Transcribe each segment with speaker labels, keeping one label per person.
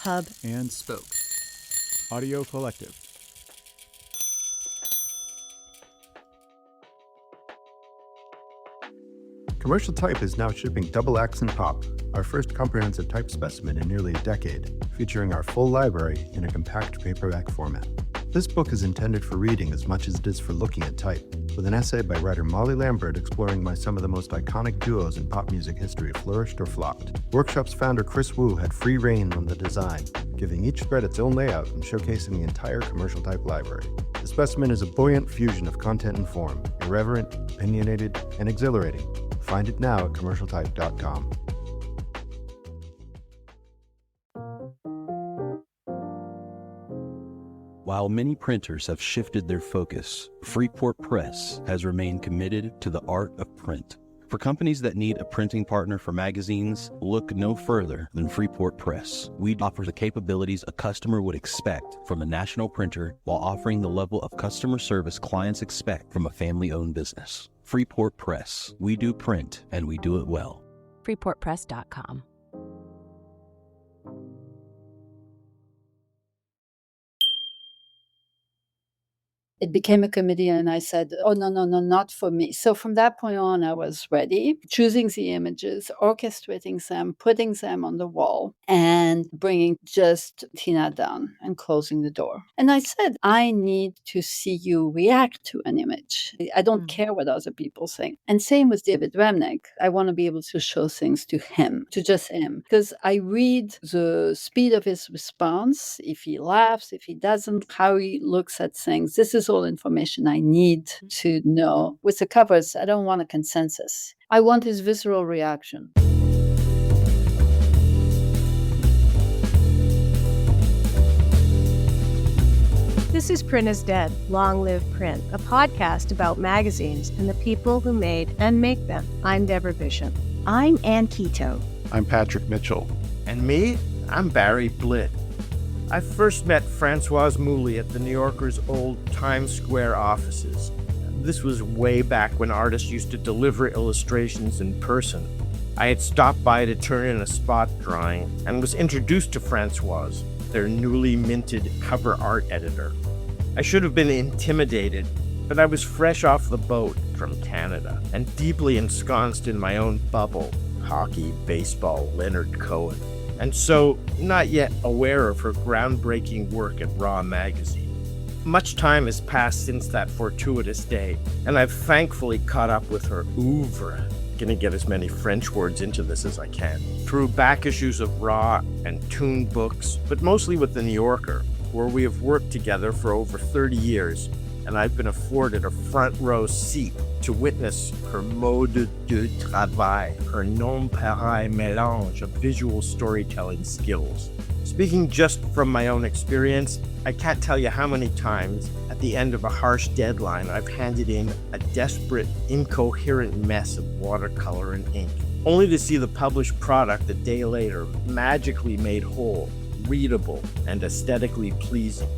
Speaker 1: Hub,
Speaker 2: and Spoke. Audio Collective.
Speaker 3: Commercial Type is now shipping Double Accent Pop, our first comprehensive type specimen in nearly a decade, featuring our full library in a compact paperback format. This book is intended for reading as much as it is for looking at type, with an essay by writer Molly Lambert exploring why some of the most iconic duos in pop music history flourished or flopped. Workshop's founder Chris Wu had free reign on the design, giving each thread its own layout and showcasing the entire Commercial Type library. The specimen is a buoyant fusion of content and form, irreverent, opinionated, and exhilarating. Find it now at commercialtype.com.
Speaker 4: While many printers have shifted their focus, Freeport Press has remained committed to the art of print. For companies that need a printing partner for magazines, look no further than Freeport Press. We offer the capabilities a customer would expect from a national printer while offering the level of customer service clients expect from a family-owned business. Freeport Press. We do print, and we do it well.
Speaker 1: freeportpress.com.
Speaker 5: It became a committee, and I said, oh, no, not for me. So from that point on, I was ready, choosing the images, orchestrating them, putting them on the wall, and bringing just Tina down and closing the door. And I said, I need to see you react to an image. I don't care what other people think. And same with David Remnick. I want to be able to show things to him, to just him, because I read the speed of his response, if he laughs, if he doesn't, how he looks at things. This is all information I need to know. With the covers, I don't want a consensus. I want his visceral reaction.
Speaker 6: This is Print is Dead, Long Live Print, a podcast about magazines and the people who made and make them. I'm Deborah Bishop.
Speaker 7: I'm Ann Quito.
Speaker 8: I'm Patrick Mitchell.
Speaker 9: And me, I'm Barry Blitt. I first met Françoise Mouly at the New Yorker's old Times Square offices. This was way back when artists used to deliver illustrations in person. I had stopped by to turn in a spot drawing and was introduced to Françoise, their newly minted cover art editor. I should have been intimidated, but I was fresh off the boat from Canada and deeply ensconced in my own bubble, hockey, baseball, Leonard Cohen. And so not yet aware of her groundbreaking work at Raw magazine. Much time has passed since that fortuitous day, and I've thankfully caught up with her ouevre. Gonna get as many French words into this as I can. Through back issues of Raw and TOON Books, but mostly with the New Yorker, where we have worked together for over 30 years, and I've been afforded a front row seat to witness her mode de travail, her nonpareil mélange of visual storytelling skills. Speaking just from my own experience, I can't tell you how many times at the end of a harsh deadline I've handed in a desperate, incoherent mess of watercolor and ink, only to see the published product a day later magically made whole, readable, and aesthetically pleasing.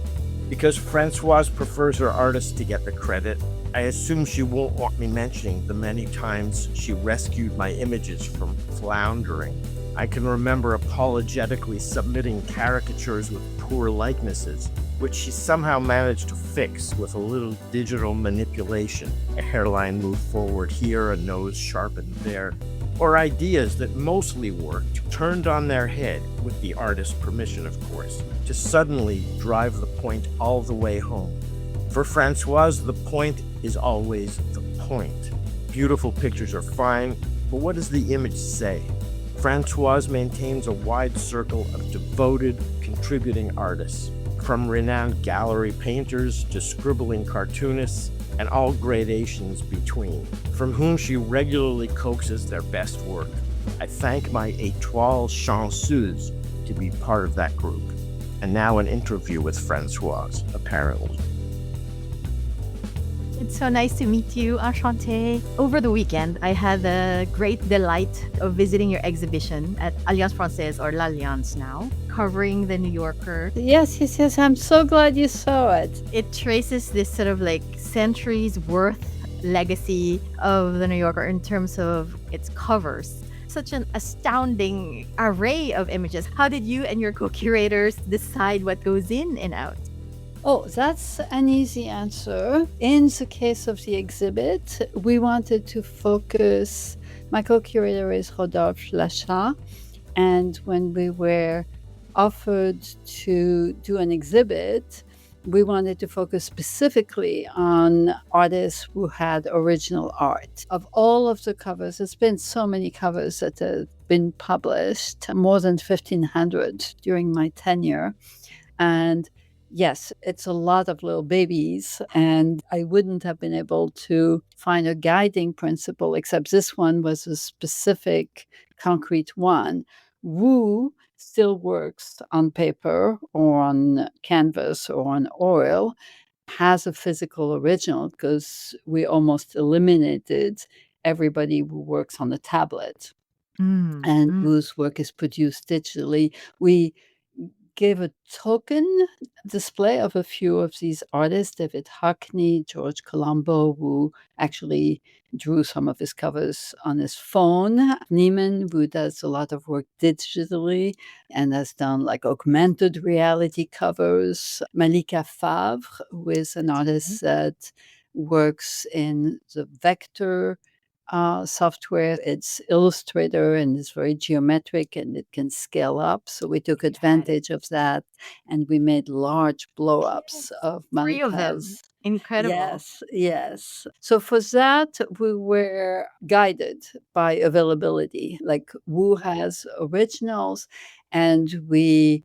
Speaker 9: Because Françoise prefers her artists to get the credit, I assume she won't want me mentioning the many times she rescued my images from floundering. I can remember apologetically submitting caricatures with poor likenesses, which she somehow managed to fix with a little digital manipulation. A hairline moved forward here, a nose sharpened there, or ideas that mostly worked turned on their head, with the artist's permission of course, to suddenly drive the point all the way home. For Françoise, the point is always the point. Beautiful pictures are fine, but what does the image say? Françoise maintains a wide circle of devoted, contributing artists, from renowned gallery painters to scribbling cartoonists, and all gradations between, from whom she regularly coaxes their best work. I thank my étoile chanceuse to be part of that group. And now an interview with Françoise, apparently.
Speaker 7: It's so nice to meet you, Enchanté. Over the weekend, I had the great delight of visiting your exhibition at Alliance Française, or L'Alliance now, covering the New Yorker.
Speaker 5: Yes. I'm so glad you saw it.
Speaker 7: It traces this sort of like centuries worth legacy of the New Yorker in terms of its covers. such an astounding array of images. How did you and your co-curators decide what goes in and out?
Speaker 5: Oh, that's an easy answer. In the case of the exhibit, we wanted to focus. My co-curator is Rodolphe Lachat, and when we were offered to do an exhibit, we wanted to focus specifically on artists who had original art. Of all of the covers, there's been so many covers that have been published, more than 1,500 during my tenure. And yes, it's a lot of little babies, and I wouldn't have been able to find a guiding principle, except this one was a specific concrete one. Wu still works on paper or on canvas or on oil, has a physical original because we almost eliminated everybody who works on a tablet and whose work is produced digitally. We gave a token display of a few of these artists, David Hockney, George Colombo, who actually drew some of his covers on his phone, Neiman, who does a lot of work digitally and has done like augmented reality covers, Malika Favre, who is an artist that works in the vector software. It's Illustrator and it's very geometric and it can scale up. So we took advantage of that and we made large blow-ups of
Speaker 7: 3 of them.
Speaker 5: Malika's.
Speaker 7: Incredible.
Speaker 5: Yes. So for that, we were guided by availability. Like Wu has originals, and we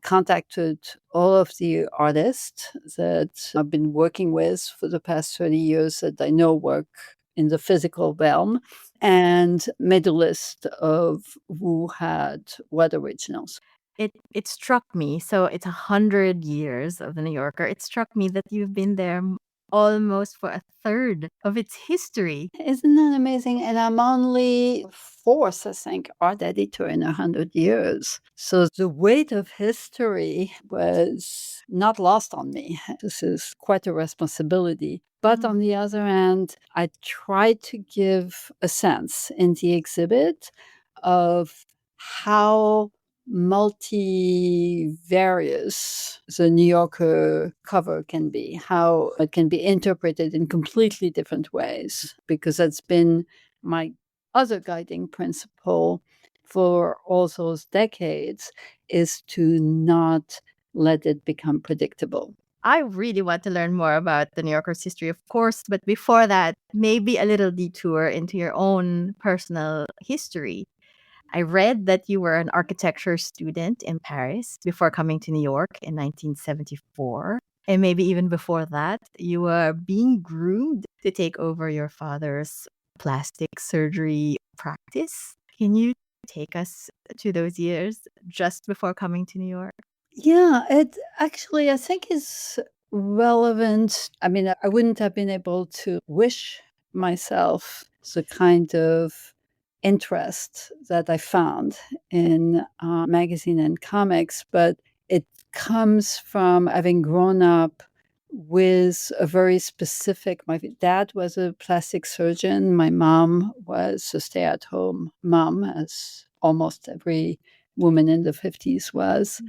Speaker 5: contacted all of the artists that I've been working with for the past 30 years that I know work in the physical realm, and made a list of who had what originals.
Speaker 7: It struck me, so it's 100 years of the New Yorker. It struck me that you've been there almost for a third of its history.
Speaker 5: Isn't that amazing? And I'm only fourth, I think, art editor in 100 years. So the weight of history was not lost on me. This is quite a responsibility. But on the other hand, I tried to give a sense in the exhibit of how multivarious the New Yorker cover can be, how it can be interpreted in completely different ways, because that's been my other guiding principle for all those decades, is to not let it become predictable.
Speaker 7: I really want to learn more about the New Yorker's history, of course, but before that, maybe a little detour into your own personal history. I read that you were an architecture student in Paris before coming to New York in 1974. And maybe even before that, you were being groomed to take over your father's plastic surgery practice. Can you take us to those years just before coming to New York?
Speaker 5: Yeah, it actually, I think, is relevant. I mean, I wouldn't have been able to wish myself the kind of interest that I found in magazine and comics, but it comes from having grown up with a very specific. My dad was a plastic surgeon. My mom was a stay-at-home mom, as almost every woman in the 50s was.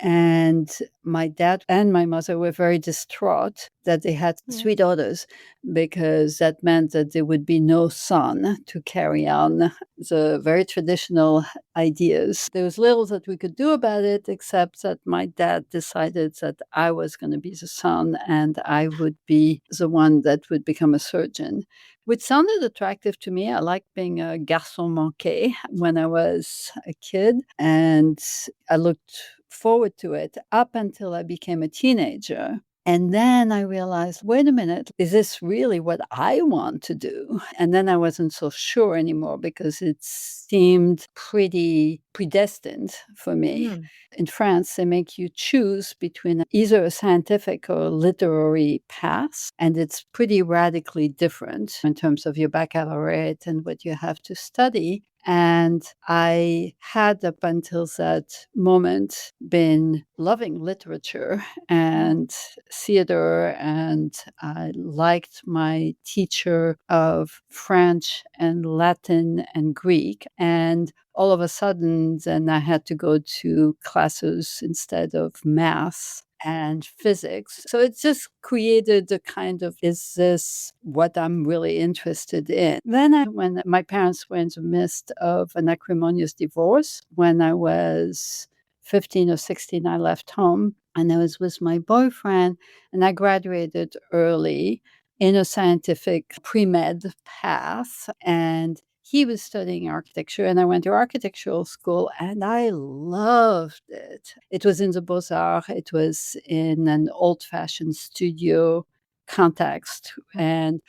Speaker 5: And my dad and my mother were very distraught that they had 3 daughters, because that meant that there would be no son to carry on the very traditional ideas. There was little that we could do about it, except that my dad decided that I was going to be the son and I would be the one that would become a surgeon, which sounded attractive to me. I liked being a garçon manqué when I was a kid, and I looked forward to it up until I became a teenager. And then I realized, wait a minute, is this really what I want to do? And then I wasn't so sure anymore, because it seemed pretty predestined for me. In France, they make you choose between either a scientific or literary path, and it's pretty radically different in terms of your baccalaureate and what you have to study. And I had up until that moment been loving literature and theater, and I liked my teacher of French and Latin and Greek. And all of a sudden, then I had to go to classes instead of math and physics. So it just created a kind of, is this what I'm really interested in? When my parents were in the midst of an acrimonious divorce, when I was 15 or 16, I left home and I was with my boyfriend, and I graduated early in a scientific pre-med path. And he was studying architecture, and I went to architectural school, and I loved it. It was in the Beaux-Arts. It was in an old-fashioned studio context, and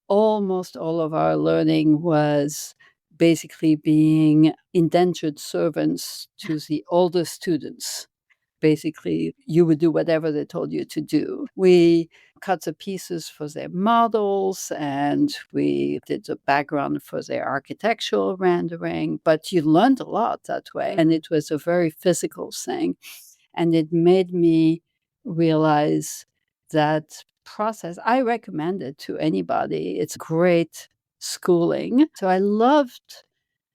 Speaker 5: almost all of our learning was basically being indentured servants to the older students. Basically, you would do whatever they told you to do. We cut the pieces for their models, and we did the background for their architectural rendering, but you learned a lot that way. And it was a very physical thing. And it made me realize that process. I recommend it to anybody. It's great schooling. So I loved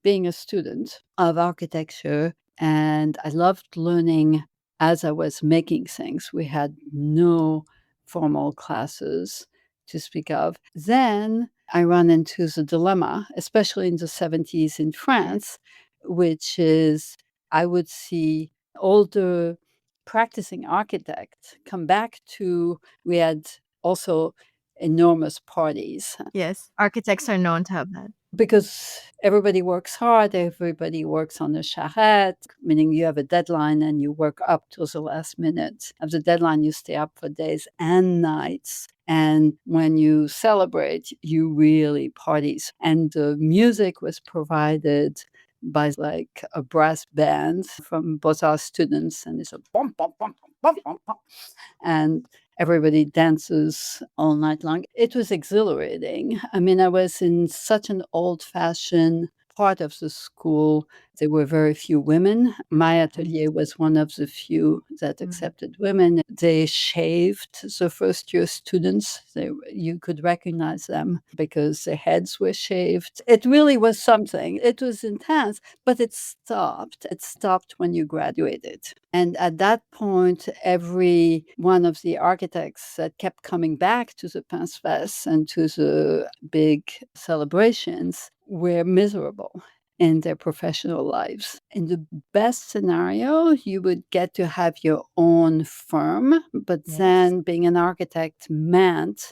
Speaker 5: being a student of architecture, and I loved learning as I was making things. We had no formal classes to speak of. Then I ran into the dilemma, especially in the 70s in France, which is I would see older practicing architects come back to, we had also enormous parties.
Speaker 7: Yes, architects are known to have that.
Speaker 5: Because everybody works hard, everybody works on a charrette, meaning you have a deadline and you work up to the last minute of the deadline. You stay up for days and nights. And when you celebrate, you really parties. And the music was provided by like a brass band from Beaux-Arts students. And it's a bum, bum, bum, bum, bum, bum. And everybody dances all night long. It was exhilarating. I mean, I was in such an old-fashioned part of the school. There were very few women. My atelier was one of the few that accepted women. They shaved the first-year students. You could recognize them because their heads were shaved. It really was something. It was intense, but it stopped. It stopped when you graduated. And at that point, every one of the architects that kept coming back to the Pince Fest and to the big celebrations were miserable in their professional lives. In the best scenario, you would get to have your own firm, but then being an architect meant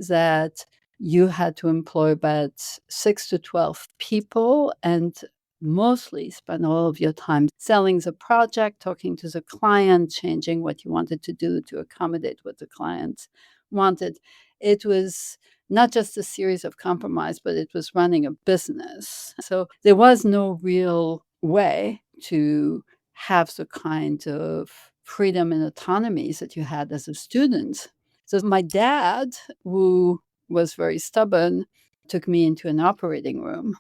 Speaker 5: that you had to employ about 6 to 12 people and mostly spend all of your time selling the project, talking to the client, changing what you wanted to do to accommodate what the client wanted. It was not just a series of compromise, but it was running a business. So there was no real way to have the kind of freedom and autonomy that you had as a student. So my dad, who was very stubborn, took me into an operating room.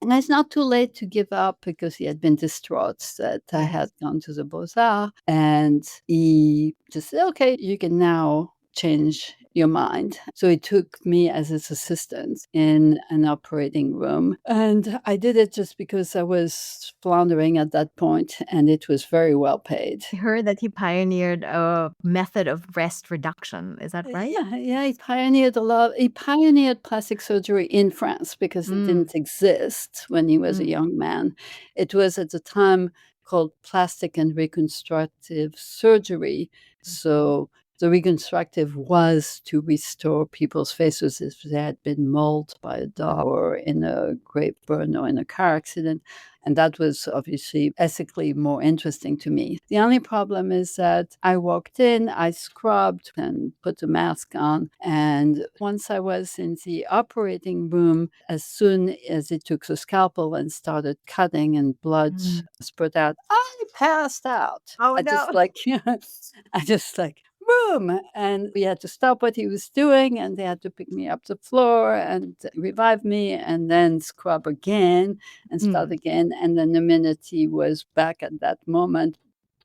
Speaker 5: And it's not too late to give up because he had been distraught that I had gone to the Beaux-Arts. And he just said, okay, you can now change your mind. So he took me as his assistant in an operating room. And I did it just because I was floundering at that point, and it was very well paid.
Speaker 7: I heard that he pioneered a method of rest reduction. Is that right?
Speaker 5: Yeah, he pioneered a lot. He pioneered plastic surgery in France because it didn't exist when he was a young man. It was at the time called plastic and reconstructive surgery. So the reconstructive was to restore people's faces if they had been mauled by a dog or in a grape burn or in a car accident. And that was obviously ethically more interesting to me. The only problem is that I walked in, I scrubbed and put the mask on. And once I was in the operating room, as soon as it took the scalpel and started cutting and blood spurt out, I passed out.
Speaker 7: Oh,
Speaker 5: I
Speaker 7: no.
Speaker 5: just like, I just like, room. And we had to stop what he was doing, and they had to pick me up the floor and revive me and then scrub again and start again. And then the minute he was back at that moment,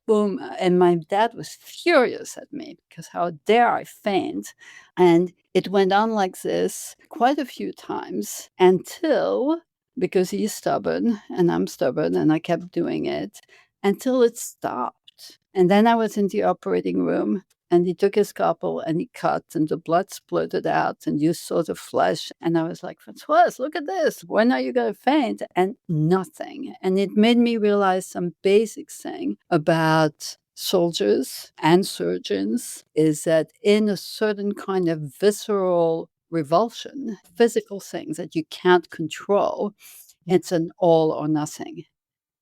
Speaker 5: boom. And my dad was furious at me because how dare I faint? And it went on like this quite a few times until, because he's stubborn and I'm stubborn and I kept doing it until it stopped. And then I was in the operating room and he took his scalpel and he cut and the blood splurted out and you saw the flesh. And I was like, Françoise, look at this. When are you going to faint? And nothing. And it made me realize some basic thing about soldiers and surgeons is that in a certain kind of visceral revulsion, physical things that you can't control, it's an all or nothing.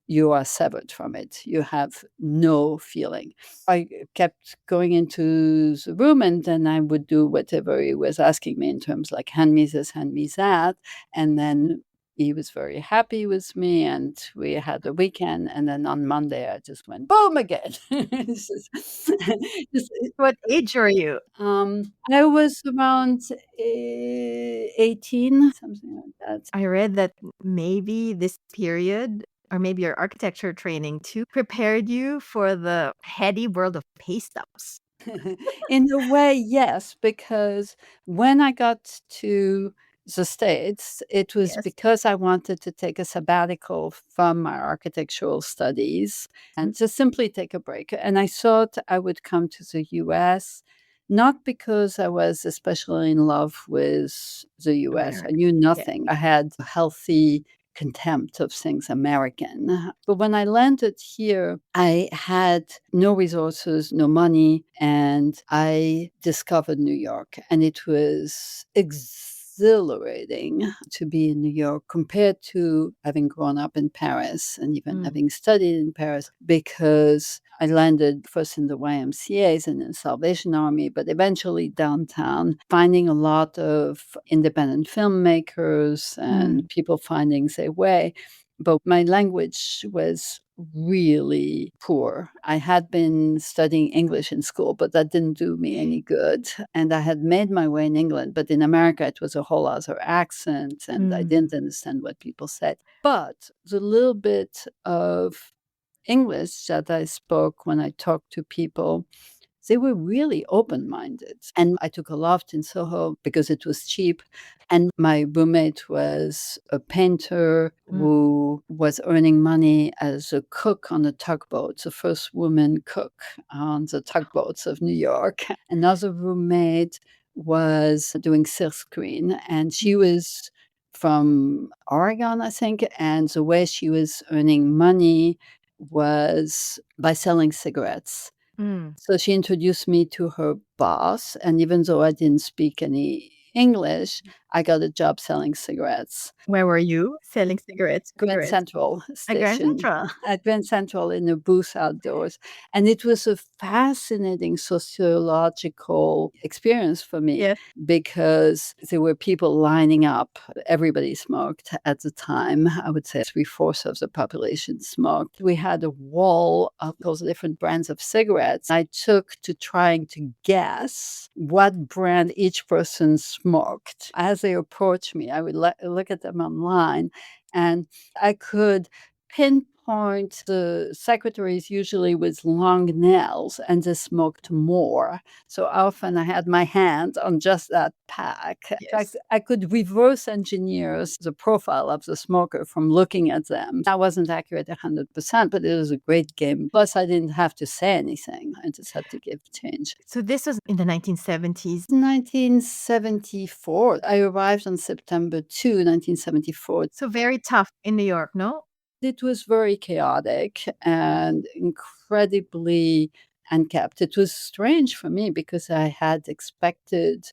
Speaker 5: You are severed from it. You have no feeling. I kept going into the room and then I would do whatever he was asking me in terms like, hand me this, hand me that. And then he was very happy with me and we had a weekend. And then on Monday, I just went boom again.
Speaker 7: What age were you?
Speaker 5: I was around 18, something like that.
Speaker 7: I read that maybe this period, or maybe your architecture training too, prepared you for the heady world of pay stubs.
Speaker 5: In a way, yes, because when I got to the States, it was
Speaker 7: Yes.
Speaker 5: because I wanted to take a sabbatical from my architectural studies and just simply take a break. And I thought I would come to the US, not because I was especially in love with the US. I knew nothing. I had a healthy contempt of things American. But when I landed here, I had no resources, no money, and I discovered New York. And it was exhilarating to be in New York compared to having grown up in Paris and even having studied in Paris, because I landed first in the YMCAs and in the Salvation Army, but eventually downtown, finding a lot of independent filmmakers and people finding their way. But my language was really poor. I had been studying English in school, but that didn't do me any good. And I had made my way in England, but in America, it was a whole other accent, and I didn't understand what people said. But the little bit of English that I spoke when I talked to people, they were really open-minded. And I took a loft in Soho because it was cheap. And my roommate was a painter who was earning money as a cook on the tugboats, the first woman cook on the tugboats of New York. Another roommate was doing silk screen, and she was from Oregon, I think. And the way she was earning money was by selling cigarettes. So she introduced me to her boss, and even though I didn't speak any English, I got a job selling cigarettes.
Speaker 7: Where were you selling cigarettes?
Speaker 5: Grand Central
Speaker 7: At Grand
Speaker 5: Station.
Speaker 7: Central.
Speaker 5: At Grand Central in a booth outdoors. And it was a fascinating sociological experience for me.
Speaker 7: Yes.
Speaker 5: Because there were people lining up. Everybody smoked at the time. I would say 3/4 of the population smoked. We had a wall of those different brands of cigarettes. I took to trying to guess what brand each person smoked. As they approached me, I would look at them online, and I could pinpoint the secretaries usually with long nails, and they smoked more. So often I had my hand on just that pack. In fact, I could reverse engineer the profile of the smoker from looking at them. I wasn't accurate 100%, but it was a great game. Plus, I didn't have to say anything. I just had to give change.
Speaker 7: So this was in the 1970s.
Speaker 5: 1974. I arrived on September 2, 1974.
Speaker 7: So very tough in New York, no?
Speaker 5: It was very chaotic and incredibly unkept. It was strange for me because I had expected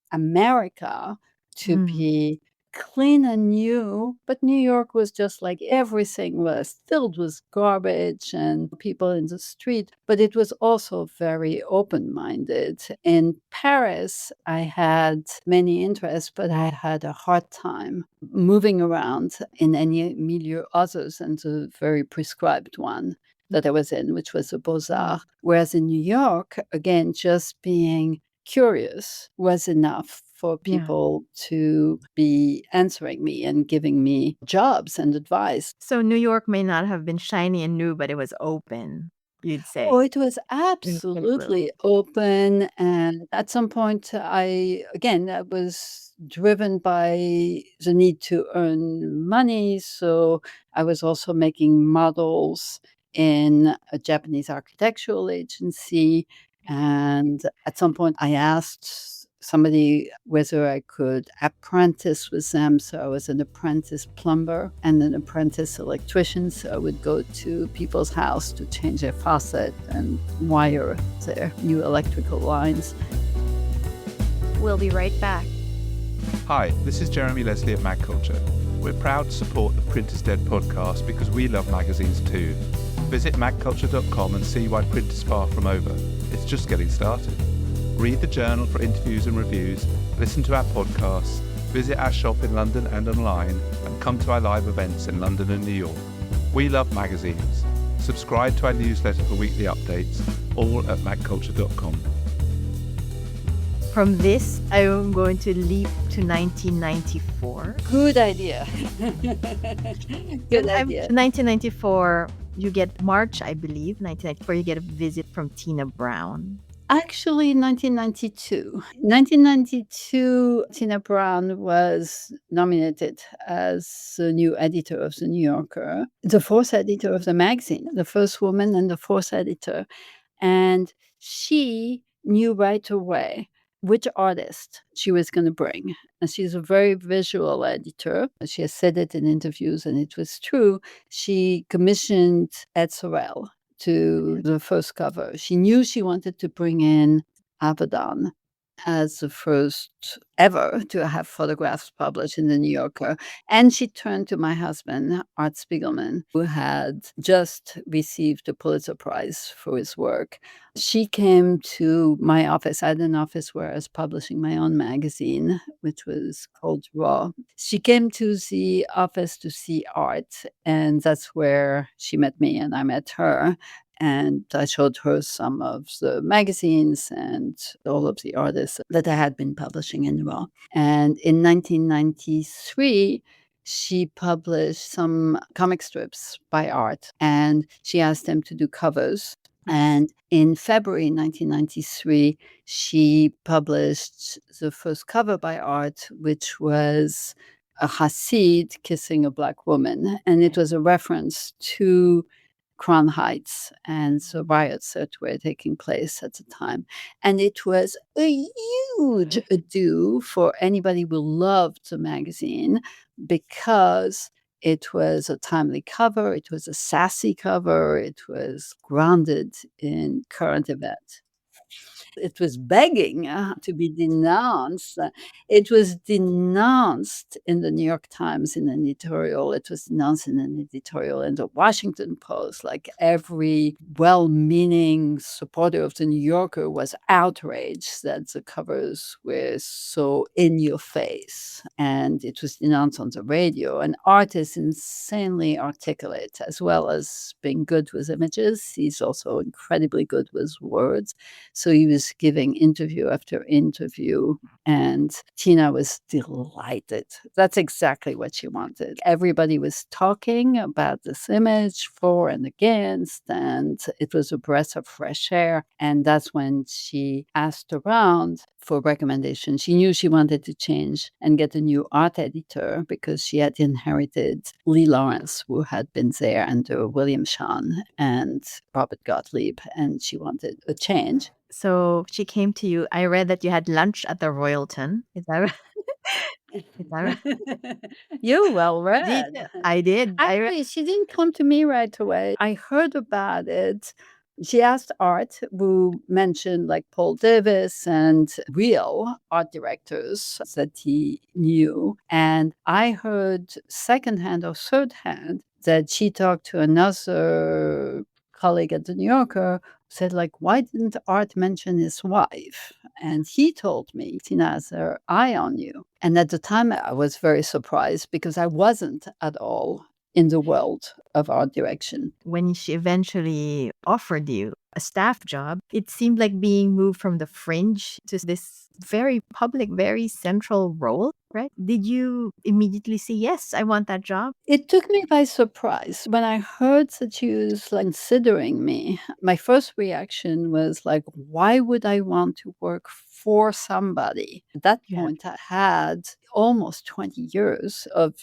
Speaker 5: America to be clean and new, but New York was just like everything was filled with garbage and people in the street, but it was also very open-minded. In Paris, I had many interests, but I had a hard time moving around in any milieu other than the very prescribed one. that I was in, which was the Beaux-Arts. Whereas in New York, again, just being curious was enough for
Speaker 7: Yeah.
Speaker 5: people to be answering me and giving me jobs and advice.
Speaker 7: So New York may not have been shiny and new, but it was open, you'd say.
Speaker 5: Oh, it was
Speaker 7: Incredible.
Speaker 5: absolutely open. And at some point, I was driven by the need to earn money. So I was also making models in a Japanese architectural agency. And at some point, I asked somebody whether I could apprentice with them. So I was an apprentice plumber and an apprentice electrician. So I would go to people's house to change their faucet and wire their new electrical lines.
Speaker 6: We'll be right back.
Speaker 2: Hi, this is Jeremy Leslie at Mag Culture. We're proud to support the Print is Dead podcast because we love magazines too. Visit magculture.com and see why print is far from over. It's just getting started. Read the journal for interviews and reviews, listen to our podcasts, visit our shop in London and online, and come to our live events in London and New York. We love magazines. Subscribe to our newsletter for weekly updates, all at magculture.com.
Speaker 7: From this, I am going to leap to 1994.
Speaker 5: Good idea. Good
Speaker 7: And
Speaker 5: idea.
Speaker 7: 1994, you get March, I believe, 1994, you get a visit from Tina Brown.
Speaker 5: Actually, 1992. 1992, Tina Brown was nominated as the new editor of The New Yorker, the fourth editor of the magazine, the first woman and the fourth editor. And she knew right away which artist she was going to bring. And she's a very visual editor. She has said it in interviews, and it was true. She commissioned Ed Sorel to the first cover. She knew she wanted to bring in Avedon as the first ever to have photographs published in the New Yorker. And she turned to my husband, Art Spiegelman, who had just received a Pulitzer Prize for his work. She came to my office. I had an office where I was publishing my own magazine, which was called Raw. She came to the office to see Art, and that's where she met me and I met her. And I showed her some of the magazines and all of the artists that I had been publishing in Raw. And in 1993, she published some comic strips by Art, and she asked him to do covers. And in February 1993, she published the first cover by Art, which was a Hasid kissing a black woman. And it was a reference to Crown Heights and the riots that were taking place at the time. And it was a huge ado for anybody who loved the magazine because it was a timely cover, it was a sassy cover, it was grounded in current events. It was begging to be denounced. It was denounced in the New York Times in an editorial. It was denounced in an editorial in the Washington Post. Like every well-meaning supporter of the New Yorker was outraged that the covers were so in your face. And it was denounced on the radio. And Art is insanely articulate as well as being good with images. He's also incredibly good with words. So he was giving interview after interview, and Tina was delighted. That's exactly what she wanted. Everybody was talking about this image for and against, and it was a breath of fresh air. And that's when she asked around for recommendations. She knew she wanted to change and get a new art editor because she had inherited Lee Lawrence, who had been there under William Shawn and Robert Gottlieb, and she wanted a change.
Speaker 7: So she came to you. I read that you had lunch at the Royalton. Is that right? Is that right?
Speaker 5: You're well read.
Speaker 7: I did.
Speaker 5: Actually, she didn't come to me right away. I heard about it. She asked Art, who mentioned like Paul Davis and real art directors that he knew. And I heard secondhand or third hand that she talked to another colleague at the New Yorker, said like, why didn't Art mention his wife? And he told me, Tina has her eye on you. And at the time I was very surprised because I wasn't at all in the world of art direction.
Speaker 7: When she eventually offered you a staff job, it seemed like being moved from the fringe to this very public, very central role, right? Did you immediately say, yes, I want that job?
Speaker 5: It took me by surprise. When I heard that she was like, considering me, my first reaction was like, why would I want to work for somebody? At that
Speaker 7: Yeah.
Speaker 5: point, I had almost 20 years of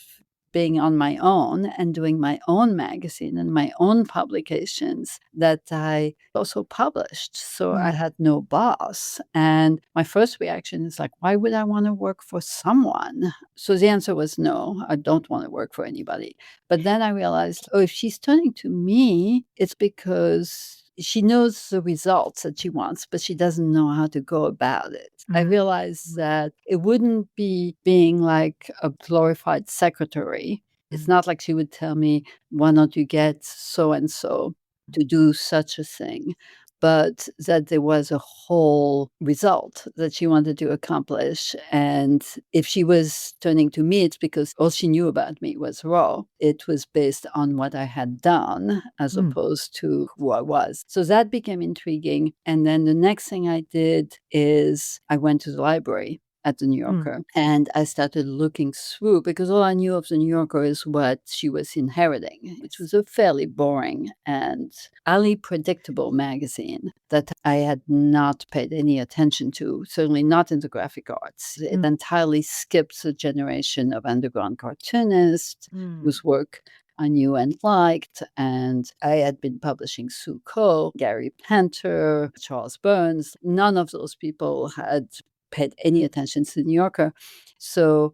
Speaker 5: being on my own and doing my own magazine and my own publications that I also published. So I had no boss. And my first reaction is like, why would I want to work for someone? So the answer was no, I don't want to work for anybody. But then I realized, oh, if she's turning to me, it's because she knows the results that she wants, but she doesn't know how to go about it. I realized that it wouldn't be being like a glorified secretary. It's not like she would tell me, why don't you get so and so to do such a thing, but that there was a whole result that she wanted to accomplish. And if she was turning to me, it's because all she knew about me was Raw. It was based on what I had done as opposed to who I was. So that became intriguing. And then the next thing I did is I went to the library at the New Yorker. And I started looking through because all I knew of the New Yorker is what she was inheriting, which was a fairly boring and highly predictable magazine that I had not paid any attention to, certainly not in the graphic arts. It entirely skipped the generation of underground cartoonists whose work I knew and liked, and I had been publishing Sue Coe, Gary Panter, Charles Burns. None of those people had paid any attention to the New Yorker. So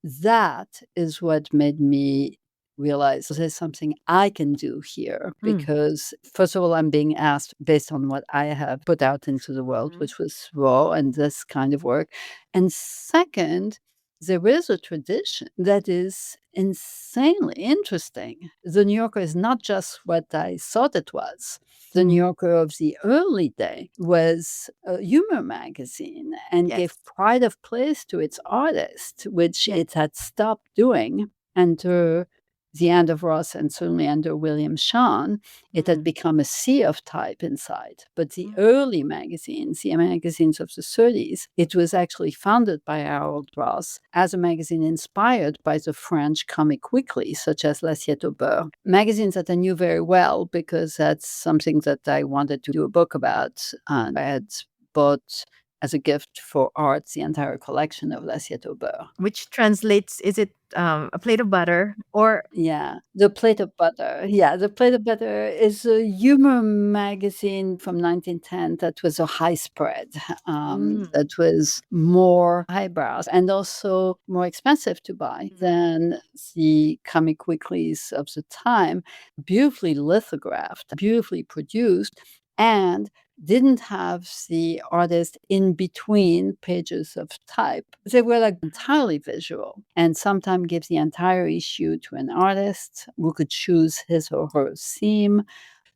Speaker 5: that is what made me realize there's something I can do here because, first of all, I'm being asked based on what I have put out into the world, which was Raw and this kind of work. And second, there is a tradition that is insanely interesting. The New Yorker is not just what I thought it was. The New Yorker of the early day was a humor magazine and gave pride of place to its artists, which it had stopped doing under the end of Ross and certainly under William Shawn. It had become a sea of type inside. But the early magazines, the magazines of the 30s, it was actually founded by Harold Ross as a magazine inspired by the French comic weeklies, such as L'Assiette au Beurre. Magazines that I knew very well because that's something that I wanted to do a book about. And I had bought as a gift for art the entire collection of L'Assiette au Beurre.
Speaker 7: Which translates, is it a plate of butter or?
Speaker 5: Yeah, The Plate of Butter. Yeah, The Plate of Butter is a humor magazine from 1910 that was a high spread, that was more highbrow and also more expensive to buy than the comic weeklies of the time, beautifully lithographed, beautifully produced, and didn't have the artist in between pages of type. They were like entirely visual and sometimes give the entire issue to an artist who could choose his or her theme.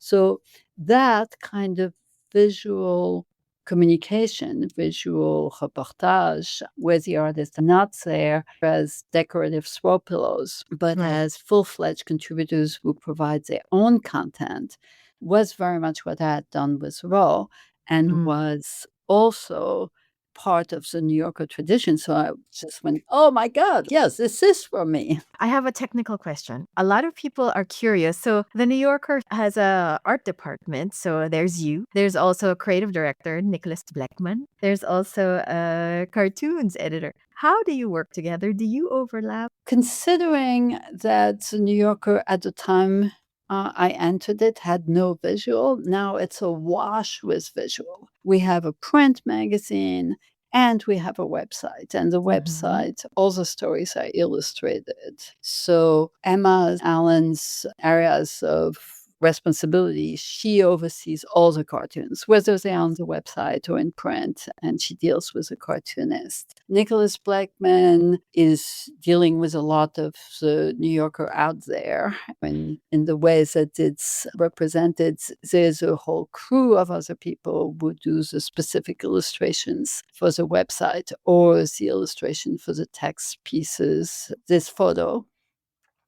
Speaker 5: So that kind of visual communication, visual reportage, where the artists are not there as decorative throw pillows, but as full-fledged contributors who provide their own content, was very much what I had done with Raw and was also part of the New Yorker tradition. So I just went, oh my God, yes, this is for me.
Speaker 7: I have a technical question. A lot of people are curious. So the New Yorker has a art department. So there's you. There's also a creative director, Nicholas Bleckman. There's also a cartoons editor. How do you work together? Do you overlap?
Speaker 5: Considering that the New Yorker at the time I entered it had no visual. Now it's a wash with visual. We have a print magazine and we have a website. And the website, all the stories are illustrated. So Emma Allen's areas of responsibility, she oversees all the cartoons, whether they're on the website or in print, and she deals with the cartoonist. Nicholas Blackman is dealing with a lot of the New Yorker out there. And in the ways that it's represented, there's a whole crew of other people who do the specific illustrations for the website or the illustration for the text pieces. This photo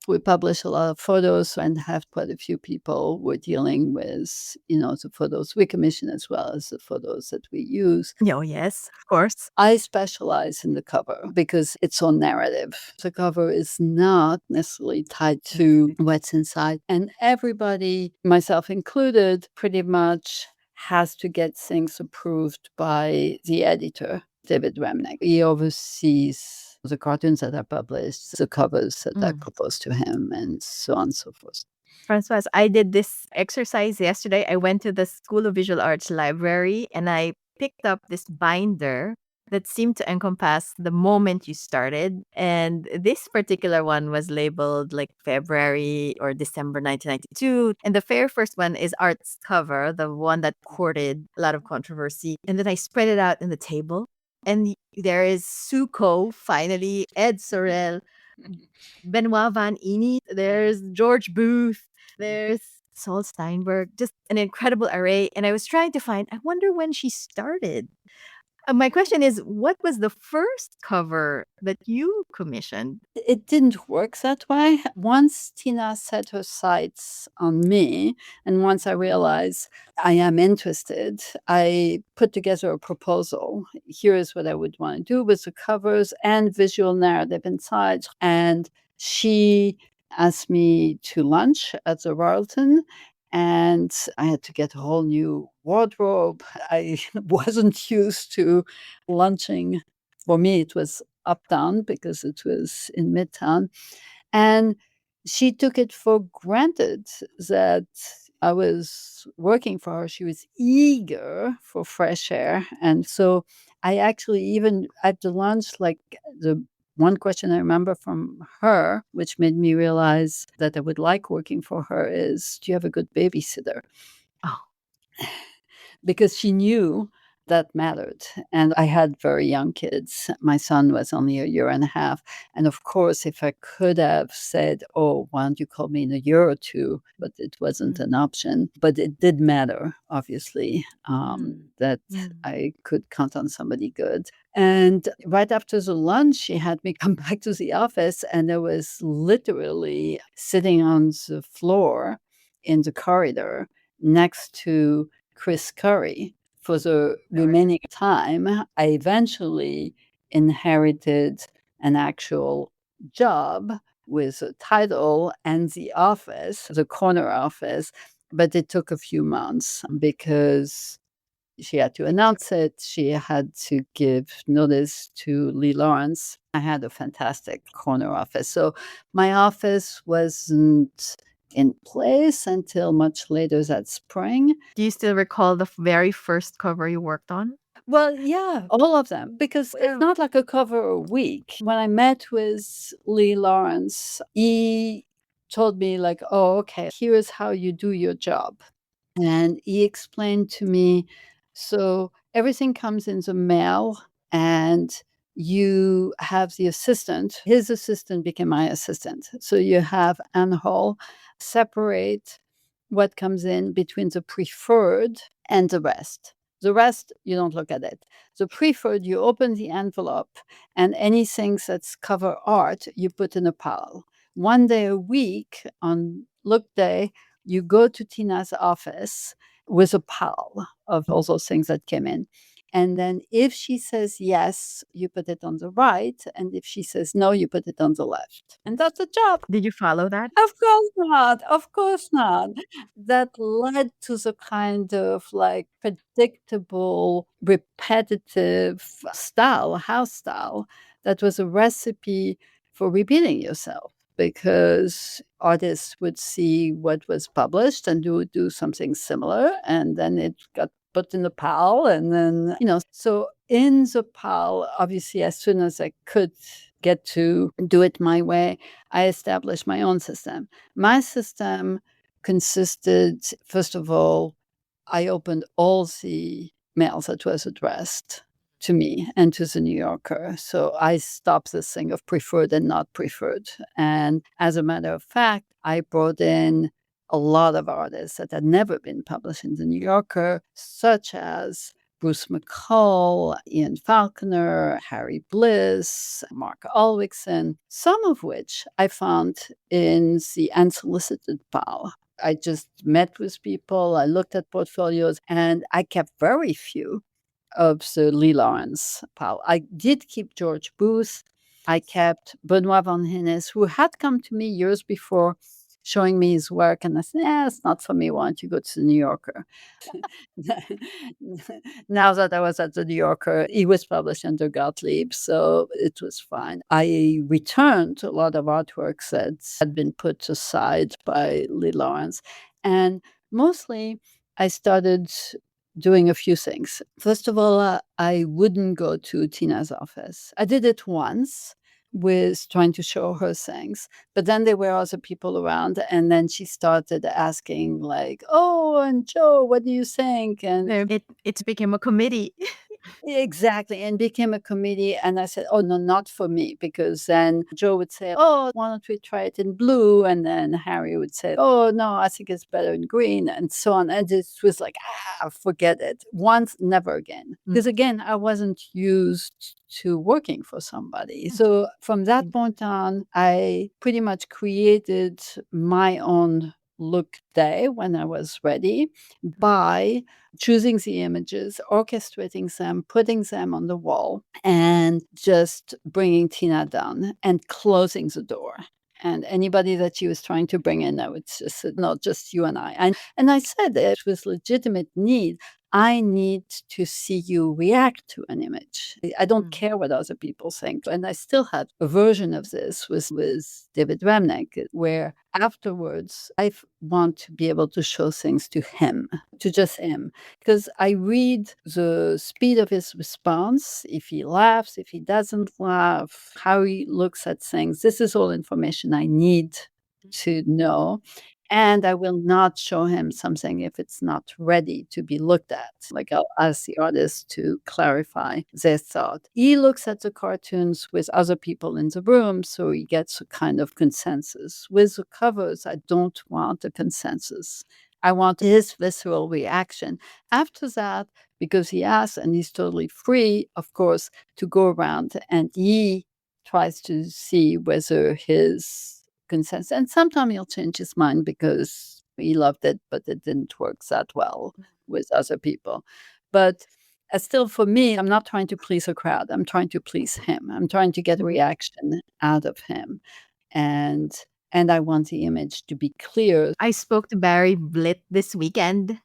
Speaker 5: We publish a lot of photos and have quite a few people we're dealing with, the photos we commission as well as the photos that we use.
Speaker 7: Oh, yes, of course.
Speaker 5: I specialize in the cover because it's so narrative. The cover is not necessarily tied to what's inside. And everybody, myself included, pretty much has to get things approved by the editor, David Remnick. He oversees the cartoons that are published, the covers that are proposed to him, and so on and so forth.
Speaker 7: Françoise, I did this exercise yesterday. I went to the School of Visual Arts library and I picked up this binder that seemed to encompass the moment you started. And this particular one was labeled like February or December 1992. And the very first one is Art's Cover, the one that courted a lot of controversy. And then I spread it out in the table. And there is Suko, finally, Ed Sorel, Benoit Van Eni, there's George Booth, there's Saul Steinberg, just an incredible array. And I was trying to find, I wonder when she started. My question is, what was the first cover that you commissioned?
Speaker 5: It didn't work that way. Once Tina set her sights on me, and once I realized I am interested, I put together a proposal. Here is what I would want to do with the covers and visual narrative inside. And she asked me to lunch at the Royalton. And I had to get a whole new wardrobe. I wasn't used to lunching. For me, it was uptown because it was in Midtown. And she took it for granted that I was working for her. She was eager for fresh air. And so I actually, even at the lunch, like the one question I remember from her, which made me realize that I would like working for her, is, do you have a good babysitter?
Speaker 7: Oh.
Speaker 5: Because she knew that mattered. And I had very young kids. My son was only a year and a half. And of course, if I could have said, oh, why don't you call me in a year or two? But it wasn't an option. But it did matter, obviously, that I could count on somebody good. And right after the lunch, she had me come back to the office, and I was literally sitting on the floor in the corridor next to Chris Curry. For the remaining time, I eventually inherited an actual job with a title and the office, the corner office, but it took a few months because she had to announce it. She had to give notice to Lee Lawrence. I had a fantastic corner office. So my office wasn't in place until much later that spring.
Speaker 7: Do you still recall the very first cover you worked on?
Speaker 5: Well, yeah, all of them, because it's not like a cover a week. When I met with Lee Lawrence, he told me like, oh, okay, here's how you do your job. And he explained to me, so everything comes in the mail and you have the assistant. His assistant became my assistant. So you have Anne Hall separate what comes in between the preferred and the rest. The rest, you don't look at it. The preferred, you open the envelope, and anything that's cover art, you put in a pile. One day a week on look day, you go to Tina's office with a pile of all those things that came in. And then if she says yes, you put it on the right. And if she says no, you put it on the left. And that's the job.
Speaker 7: Did you follow that?
Speaker 5: Of course not. Of course not. That led to the kind of like predictable, repetitive style, house style, that was a recipe for repeating yourself, because artists would see what was published and do something similar, and then it got put in the pile, and then, so in the pile, obviously, as soon as I could get to do it my way, I established my own system. My system consisted, first of all, I opened all the mails that was addressed to me and to the New Yorker. So I stopped this thing of preferred and not preferred. And as a matter of fact, I brought in a lot of artists that had never been published in the New Yorker, such as Bruce McCall, Ian Falconer, Harry Bliss, Mark Ulrichsen, some of which I found in the unsolicited pile. I just met with people, I looked at portfolios, and I kept very few of the Lee Lawrence pile. I did keep George Booth. I kept Benoit van Hennes, who had come to me years before showing me his work. And I said, it's not for me. Why don't you go to the New Yorker? Now that I was at the New Yorker, he was published under Gottlieb, so it was fine. I returned a lot of artworks that had been put aside by Lee Lawrence. And mostly I started doing a few things. First of all, I wouldn't go to Tina's office. I did it once with trying to show her things, but then there were other people around, and then she started asking like, "Oh, and Joe, what do you think?" And
Speaker 7: It became a committee.
Speaker 5: exactly, and became a committee. And I said, "Oh no, not for me," because then Joe would say, "Oh, why don't we try it in blue?" And then Harry would say, "Oh no, I think it's better in green," and so on. And it was like, forget it. Once, never again. Because again, I wasn't used to working for somebody. So from that point on, I pretty much created my own look day when I was ready by choosing the images, orchestrating them, putting them on the wall, and just bringing Tina down and closing the door. And anybody that she was trying to bring in, I would just say, no, just you and I. And I said it was legitimate need. I need to see you react to an image. I don't care what other people think. And I still had a version of this with David Remnick, where afterwards I want to be able to show things to him, to just him. Because I read the speed of his response, if he laughs, if he doesn't laugh, how he looks at things. This is all information I need to know. And I will not show him something if it's not ready to be looked at. Like I'll ask the artist to clarify their thought. He looks at the cartoons with other people in the room, so he gets a kind of consensus. With the covers, I don't want a consensus. I want his visceral reaction. After that, because he asks and he's totally free, of course, to go around and he tries to see whether his consensus. And sometimes he'll change his mind because he loved it, but it didn't work that well with other people. But still, for me, I'm not trying to please a crowd. I'm trying to please him. I'm trying to get a reaction out of him. And I want the image to be clear.
Speaker 7: I spoke to Barry Blitt this weekend.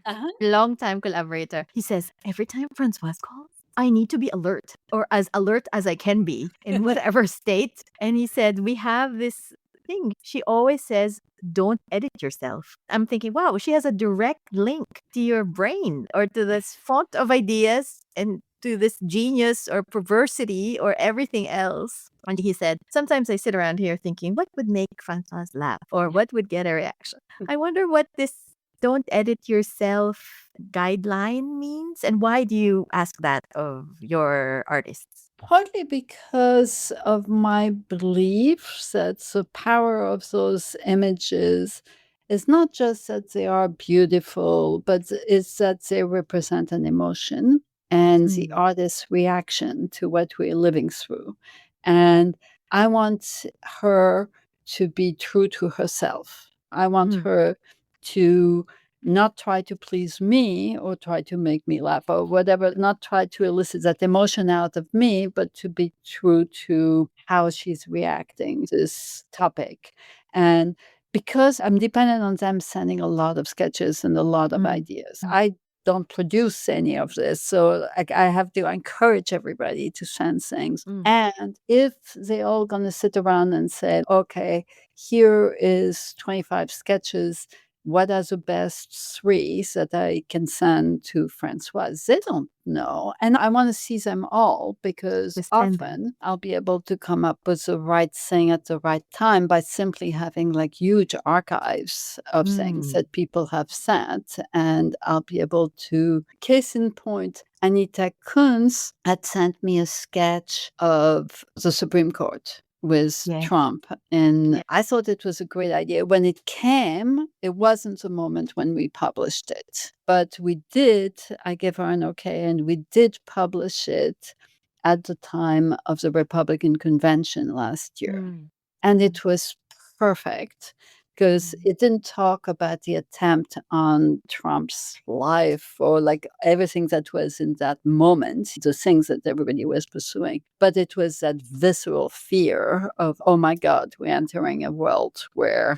Speaker 5: Uh-huh.
Speaker 7: Longtime collaborator. He says, every time Françoise calls, I need to be alert, or as alert as I can be in whatever state. And he said, we have this thing. She always says, don't edit yourself. I'm thinking, wow, she has a direct link to your brain or to this font of ideas and to this genius or perversity or everything else. And he said, sometimes I sit around here thinking, what would make Françoise laugh or what would get a reaction? I wonder what this don't edit yourself guideline means, and why do you ask that of your artists?
Speaker 5: Partly because of my belief that the power of those images is not just that they are beautiful, but it's that they represent an emotion and the artist's reaction to what we're living through. And I want her to be true to herself. I want her to not try to please me or try to make me laugh or whatever, not try to elicit that emotion out of me, but to be true to how she's reacting to this topic. And because I'm dependent on them sending a lot of sketches and a lot of ideas, I don't produce any of this. So I have to encourage everybody to send things. And if they're all going to sit around and say, okay, here is 25 sketches, what are the best 3 that I can send to Françoise? They don't know. And I want to see them all because
Speaker 7: Just send them.
Speaker 5: often I'll be able to come up with the right thing at the right time by simply having like huge archives of things that people have sent. And I'll be able to, case in point, Anita Kunz had sent me a sketch of the Supreme Court. with
Speaker 7: Yeah.
Speaker 5: Trump. And
Speaker 7: Yeah.
Speaker 5: I thought it was a great idea. When it came, it wasn't a moment when we published it, but I gave her an okay, and we did publish it at the time of the Republican convention last year.
Speaker 7: Mm.
Speaker 5: And it was perfect because
Speaker 7: Mm.
Speaker 5: it didn't talk about the attempt on Trump's life or like everything that was in that moment, the things that everybody was pursuing. But it was that visceral fear of, oh my God, we're entering a world where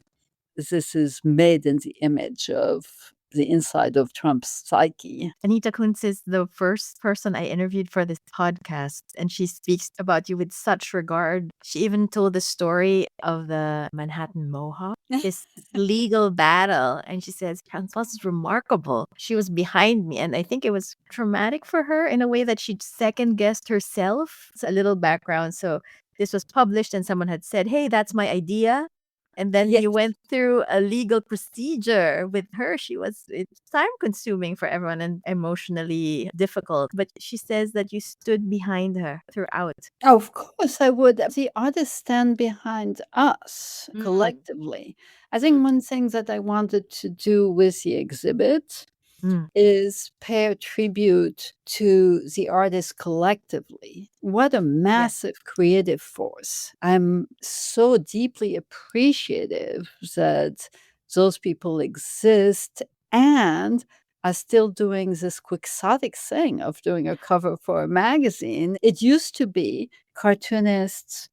Speaker 5: this is made in the image of the inside of Trump's psyche.
Speaker 7: Anita Kuntz is the first person I interviewed for this podcast, and she speaks about you with such regard. She even told the story of the Manhattan Mohawk, this legal battle. And she says, Françoise is remarkable. She was behind me, and I think it was traumatic for her in a way that she second guessed herself. It's a little background. So this was published, and someone had said, hey, that's my idea. And then
Speaker 5: Yes.
Speaker 7: you went through a legal procedure with her. It's time consuming for everyone and emotionally difficult. But she says that you stood behind her throughout.
Speaker 5: Of course, I would. The artists stand behind us
Speaker 7: Mm.
Speaker 5: collectively. I think one thing that I wanted to do with the exhibit
Speaker 7: Mm.
Speaker 5: is pay tribute to the artists collectively. What a massive creative force. I'm so deeply appreciative that those people exist and are still doing this quixotic thing of doing a cover for a magazine. It used to be cartoonists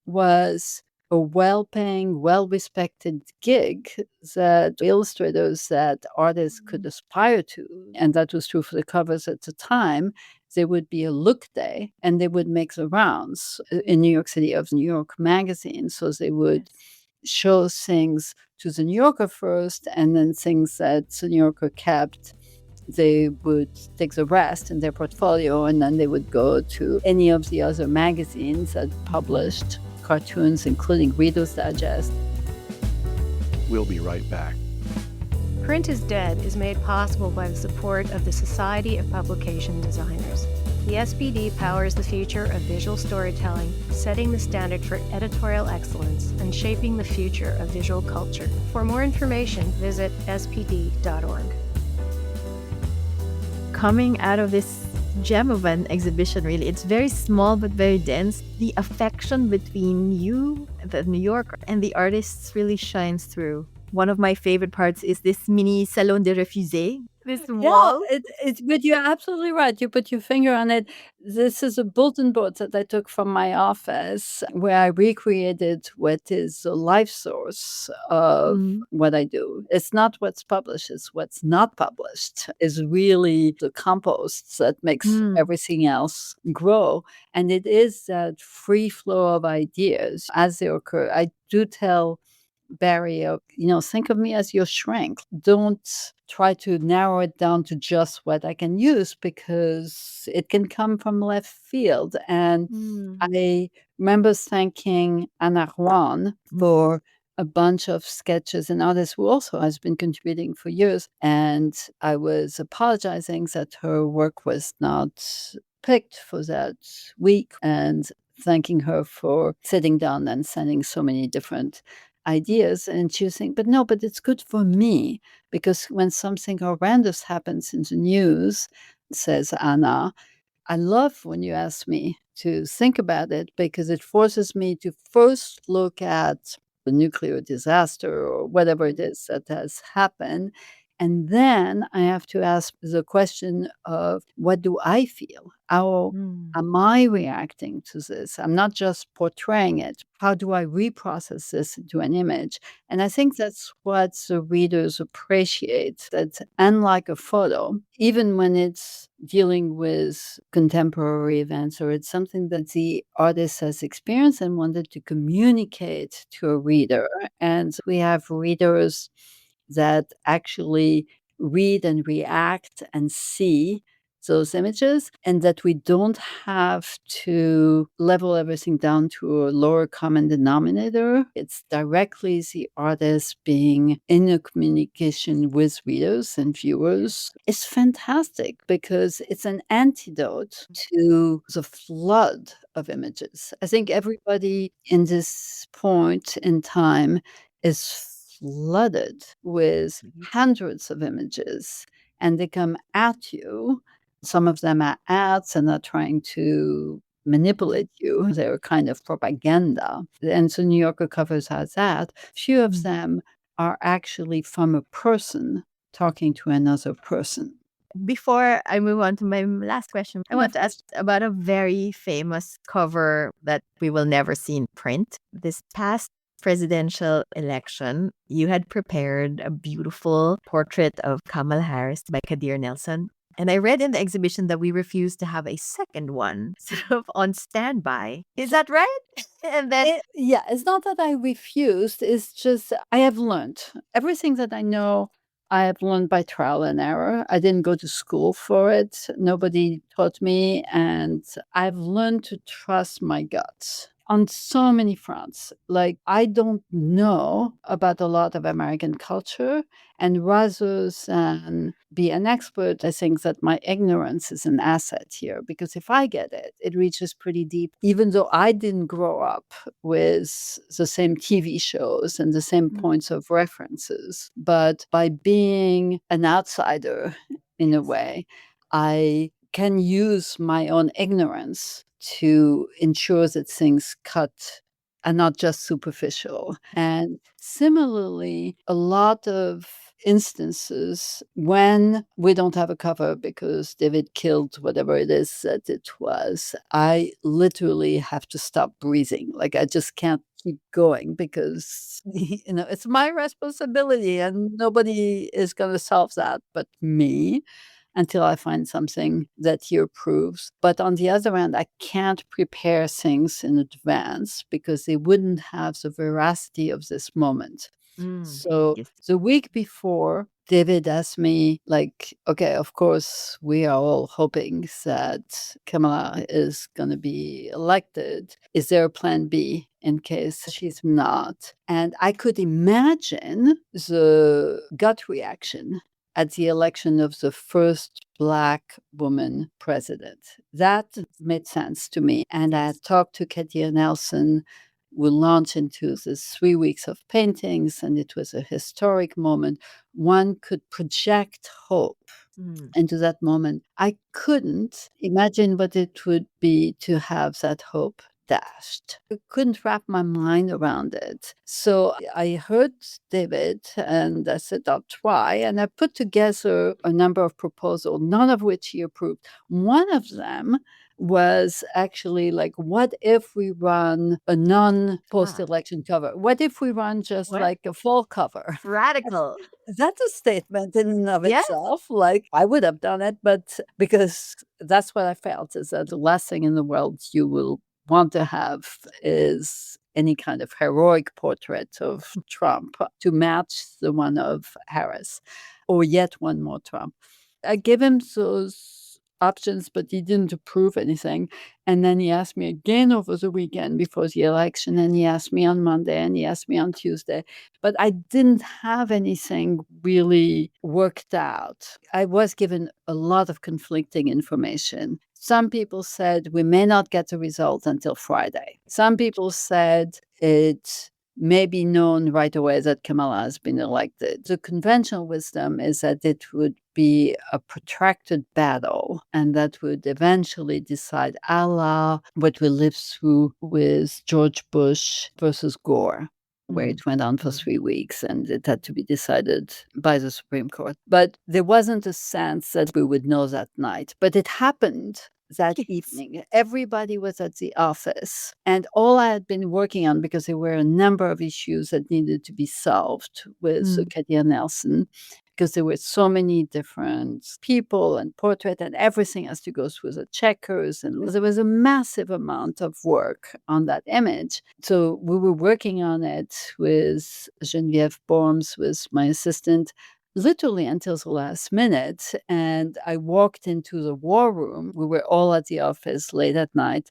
Speaker 5: was a well-paying, well-respected gig that illustrators, that artists could aspire to. And that was true for the covers at the time. There would be a look day and they would make the rounds in New York City of New York Magazine. So they would show things to the New Yorker first, and then things that the New Yorker kept, they would take the rest in their portfolio, and then they would go to any of the other magazines that published cartoons, including Reader's Digest.
Speaker 2: We'll be right back.
Speaker 6: Print is Dead is made possible by the support of the Society of Publication Designers. The SPD powers the future of visual storytelling, setting the standard for editorial excellence and shaping the future of visual culture. For more information, visit spd.org.
Speaker 7: Coming out of this gem of an exhibition, really, it's very small but very dense. The affection between you, the New Yorker, and the artists really shines through. One of my favorite parts is this mini salon de refusés. This wall.
Speaker 5: But you're absolutely right. You put your finger on it. This is a bulletin board that I took from my office where I recreated what is the life source of what I do. It's not what's published, it's what's not published. Is really the compost that makes everything else grow. And it is that free flow of ideas as they occur. I do tell Barry, think of me as your shrink. Don't try to narrow it down to just what I can use because it can come from left field. And I remember thanking Anna Juan for a bunch of sketches and artists who also has been contributing for years. And I was apologizing that her work was not picked for that week and thanking her for sitting down and sending so many different ideas. And she was saying, but it's good for me because when something horrendous happens in the news, says Anna, I love when you ask me to think about it because it forces me to first look at the nuclear disaster or whatever it is that has happened. And then I have to ask the question of what do I feel? How am I reacting to this? I'm not just portraying it. How do I reprocess this into an image? And I think that's what the readers appreciate, that unlike a photo, even when it's dealing with contemporary events or it's something that the artist has experienced and wanted to communicate to a reader. And we have readers that actually read and react and see those images, and that we don't have to level everything down to a lower common denominator. It's directly the artist being in a communication with readers and viewers. It's fantastic because it's an antidote to the flood of images. I think everybody in this point in time is flooded with hundreds of images, and they come at you. Some of them are ads and are trying to manipulate you. They're kind of propaganda. And so New Yorker covers has that. Few of them are actually from a person talking to another person.
Speaker 7: Before I move on to my last question, I want to ask about a very famous cover that we will never see in print. This past presidential election, you had prepared a beautiful portrait of Kamala Harris by Kadir Nelson. And I read in the exhibition that we refused to have a second one sort of on standby. Is that right? And then
Speaker 5: It's not that I refused. It's just I have learned everything that I know. I have learned by trial and error. I didn't go to school for it. Nobody taught me. And I've learned to trust my guts on so many fronts. Like, I don't know about a lot of American culture. And rather than be an expert, I think that my ignorance is an asset here, because if I get it, it reaches pretty deep. Even though I didn't grow up with the same TV shows and the same points of references, but by being an outsider in a way, I can use my own ignorance to ensure that things cut are not just superficial. And similarly, a lot of instances when we don't have a cover because David killed whatever it is that it was, I literally have to stop breathing. Like, I just can't keep going because it's my responsibility and nobody is going to solve that but me until I find something that he approves. But on the other hand, I can't prepare things in advance because they wouldn't have the veracity of this moment. So
Speaker 7: yes.
Speaker 5: the week before, David asked me, like, okay, of course, we are all hoping that Kamala is going to be elected. Is there a plan B in case she's not? And I could imagine the gut reaction at the election of the first Black woman president. That made sense to me. And I talked to Kadir Nelson. We launched into this 3 weeks of paintings, and it was a historic moment. One could project hope into that moment. I couldn't imagine what it would be to have that hope dashed. I couldn't wrap my mind around it. So I heard David and I said, I'll try. And I put together a number of proposals, none of which he approved. One of them was actually like, what if we run a non-post-election cover? What if we run just like a fall cover?
Speaker 7: Radical.
Speaker 5: That's a statement in and of
Speaker 7: Yes.
Speaker 5: itself. Like, I would have done it, but because that's what I felt is that the last thing in the world you will want to have is any kind of heroic portrait of Trump to match the one of Harris, or yet one more Trump. I gave him those options, but he didn't approve anything. And then he asked me again over the weekend before the election, and he asked me on Monday, and he asked me on Tuesday. But I didn't have anything really worked out. I was given a lot of conflicting information. Some people said we may not get the result until Friday. Some people said it may be known right away that Kamala has been elected. The conventional wisdom is that it would be a protracted battle, and that would eventually decide a la what we lived through with George Bush versus Gore, where it went on for 3 weeks and it had to be decided by the Supreme Court. But there wasn't a sense that we would know that night. But it happened that evening. Everybody was at the office, and all I had been working on, because there were a number of issues that needed to be solved with Kadir Nelson, because there were so many different people and portrait, and everything has to go through the checkers. And there was a massive amount of work on that image. So we were working on it with Geneviève Borms, with my assistant, literally until the last minute. And I walked into the war room. We were all at the office late at night.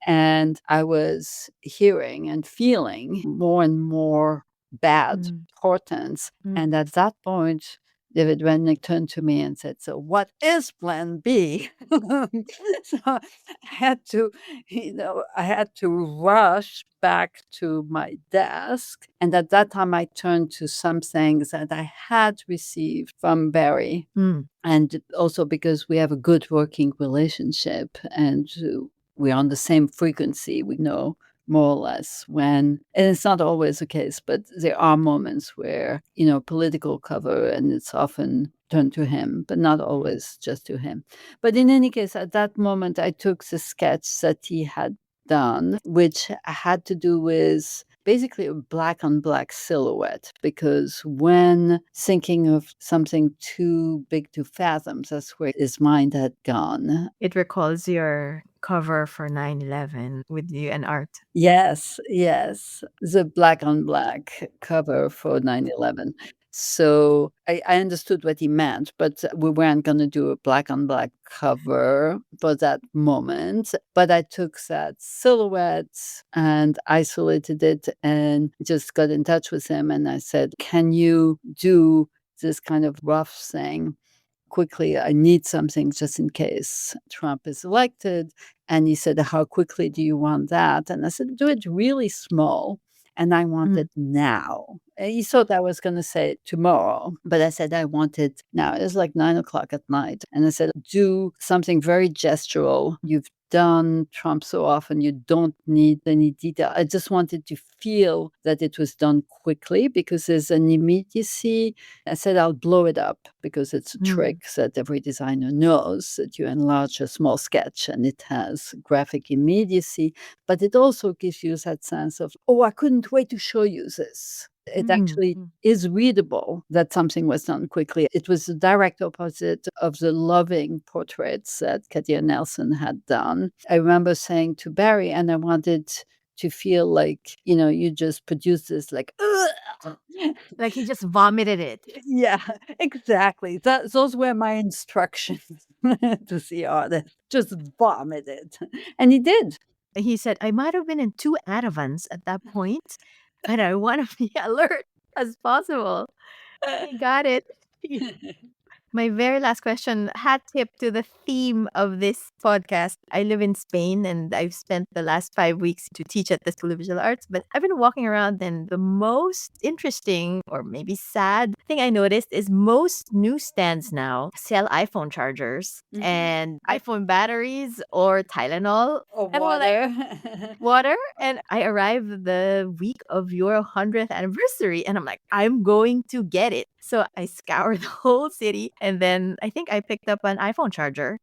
Speaker 5: And I was hearing and feeling more and more bad portents. And at that point, David Rennick turned to me and said, "So what is plan B?" So I had to, I had to rush back to my desk. And at that time, I turned to some things that I had received from Barry. And also because we have a good working relationship and we're on the same frequency. We know more or less when, and it's not always the case, but there are moments where, political cover, and it's often turned to him, but not always just to him. But in any case, at that moment, I took the sketch that he had done, which had to do with basically a black on black silhouette, because when thinking of something too big to fathom, that's where his mind had gone.
Speaker 7: It recalls your cover for 9/11 with you and art.
Speaker 5: Yes, the black on black cover for 9/11. So I understood what he meant, but we weren't going to do a black on black cover for that moment. But I took that silhouette and isolated it and just got in touch with him. And I said, "Can you do this kind of rough thing quickly? I need something just in case Trump is elected." And he said, "How quickly do you want that?" And I said, "Do it really small. And I want it now." And he thought I was going to say tomorrow, but I said I want it now. It was like 9 o'clock at night. And I said, "Do something very gestural. You've done Trump so often, you don't need any detail. I just wanted to feel that it was done quickly because there's an immediacy." I said, "I'll blow it up because it's a trick that every designer knows, that you enlarge a small sketch and it has graphic immediacy, but it also gives you that sense of, oh, I couldn't wait to show you this." It actually is readable that something was done quickly. It was the direct opposite of the loving portraits that Katia Nelson had done. I remember saying to Barry, and I wanted to feel like, you just produce this like, ugh.
Speaker 7: Like he just vomited it.
Speaker 5: Yeah, exactly. Those were my instructions to the artist. Just vomit it. And he did.
Speaker 7: He said, "I might have been in 2 Adavans at that point, but I want to be alert as possible." He got it. My very last question, hat tip to the theme of this podcast. I live in Spain and I've spent the last 5 weeks to teach at the School of Visual Arts, but I've been walking around and the most interesting or maybe sad thing I noticed is most newsstands now sell iPhone chargers and iPhone batteries or Tylenol.
Speaker 5: Or
Speaker 7: And we're like,
Speaker 5: water.
Speaker 7: water. And I arrived the week of your 100th anniversary and I'm like, I'm going to get it. So I scoured the whole city and then I think I picked up an iPhone charger.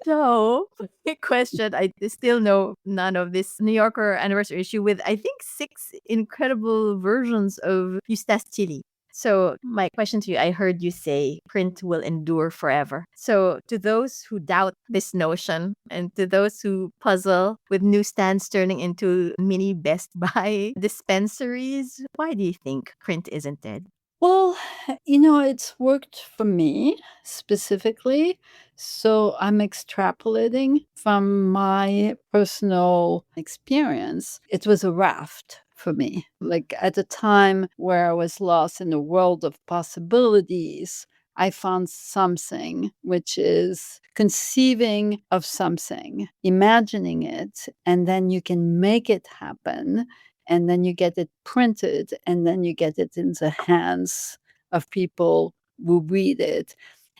Speaker 7: So, big question. I still know none of this New Yorker anniversary issue with, I think, 6 incredible versions of Eustace Chili. So, my question to you, I heard you say print will endure forever. So, to those who doubt this notion and to those who puzzle with newsstands turning into mini Best Buy dispensaries, why do you think print isn't dead?
Speaker 5: Well, it's worked for me specifically. So I'm extrapolating from my personal experience. It was a raft for me. Like at a time where I was lost in a world of possibilities, I found something which is conceiving of something, imagining it, and then you can make it happen. And then you get it printed, and then you get it in the hands of people who read it.